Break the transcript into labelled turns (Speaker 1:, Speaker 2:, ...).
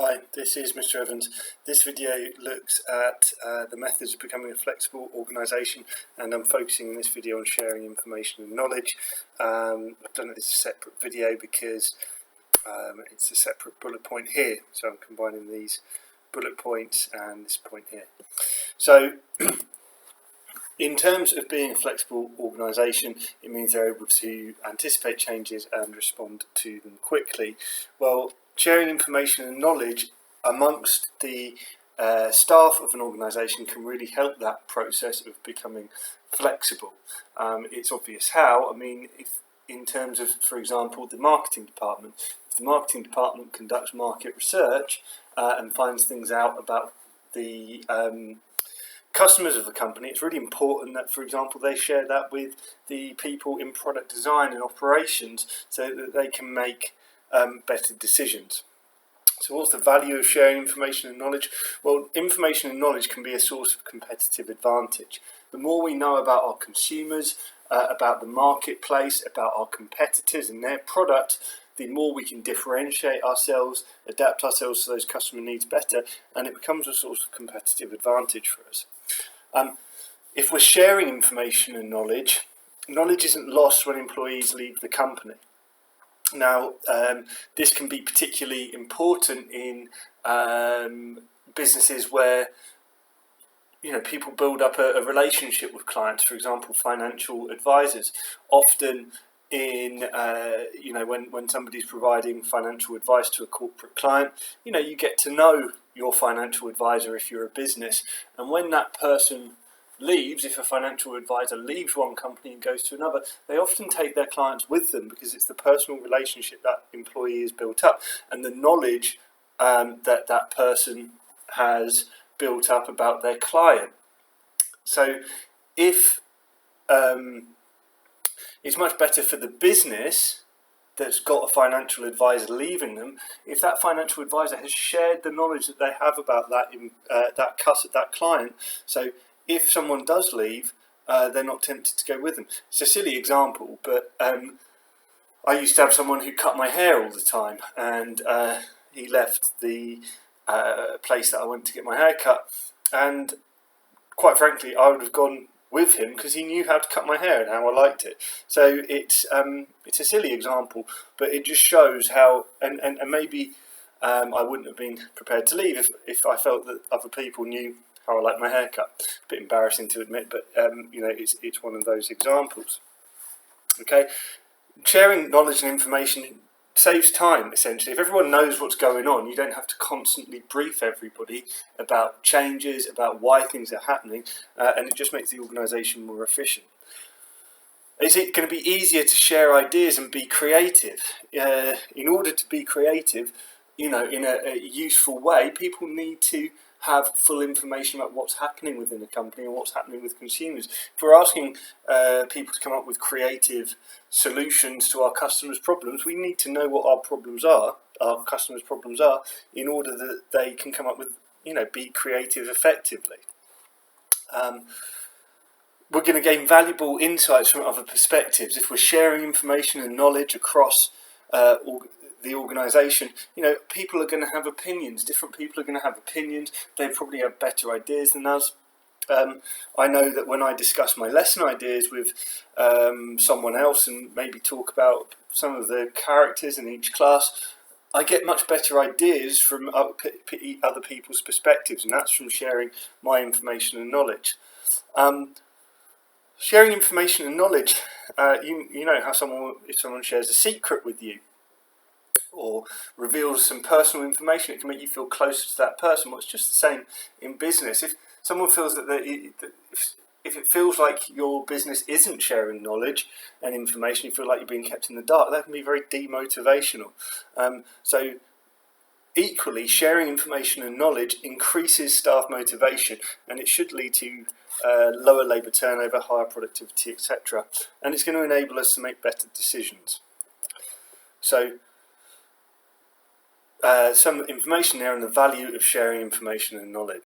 Speaker 1: Hi, this is Mr. Evans. This video looks at the methods of becoming a flexible organisation, and I'm focusing in this video on sharing information and knowledge. I've done it as a separate video because it's a separate bullet point here, so I'm combining these bullet points and this point here. So in terms of being a flexible organisation, it means they're able to anticipate changes and respond to them quickly. Well, sharing information and knowledge amongst the staff of an organisation can really help that process of becoming flexible. It's obvious how. I mean, if in terms of, for example, the marketing department, if the marketing department conducts market research and finds things out about the customers of the company, it's really important that, for example, they share that with the people in product design and operations so that they can make better decisions. So what's the value of sharing information and knowledge? Well, information and knowledge can be a source of competitive advantage. The more we know about our consumers, about the marketplace, about our competitors and their product, the more we can differentiate ourselves, adapt ourselves to those customer needs better, and it becomes a source of competitive advantage for us. If we're sharing information and knowledge isn't lost when employees leave the company. Now, this can be particularly important in businesses where people build up a relationship with clients. For example, financial advisors. Often in when somebody's providing financial advice to a corporate client, you get to know your financial advisor if you're a business, and when that person leaves, if a financial advisor leaves one company and goes to another, they often take their clients with them because it's the personal relationship that employee has built up and the knowledge that person has built up about their client. So if it's much better for the business that's got a financial advisor leaving them if that financial advisor has shared the knowledge that they have about that client. So if someone does leave, they're not tempted to go with them. It's a silly example, but I used to have someone who cut my hair all the time, and he left the place that I went to get my hair cut, and quite frankly I would have gone with him because he knew how to cut my hair and how I liked it. So it's a silly example, but it just shows how, and maybe I wouldn't have been prepared to leave if I felt that other people knew how I like my haircut. A bit embarrassing to admit, but it's one of those examples. Okay, sharing knowledge and information saves time, essentially. If everyone knows what's going on, you don't have to constantly brief everybody about changes, about why things are happening, and it just makes the organisation more efficient. Is it going to be easier to share ideas and be creative? In order to be creative, in a useful way, people need to have full information about what's happening within a company and what's happening with consumers. If we're asking people to come up with creative solutions to our customers' problems, we need to know what our customers' problems are, in order that they can come up with, be creative effectively. We're going to gain valuable insights from other perspectives. If we're sharing information and knowledge across the organisation, people are going to have opinions. Different people are going to have opinions. They probably have better ideas than us. I know that when I discuss my lesson ideas with someone else and maybe talk about some of the characters in each class, I get much better ideas from other people's perspectives, and that's from sharing my information and knowledge. Sharing information and knowledge, you know how if someone shares a secret with you, or reveals some personal information, it can make you feel closer to that person. Well, it's just the same in business. If someone feels that if it feels like your business isn't sharing knowledge and information, you feel like you're being kept in the dark, that can be very demotivational. So equally, sharing information and knowledge increases staff motivation, and it should lead to lower labour turnover, higher productivity, etc. And it's going to enable us to make better decisions. So some information there on the value of sharing information and knowledge.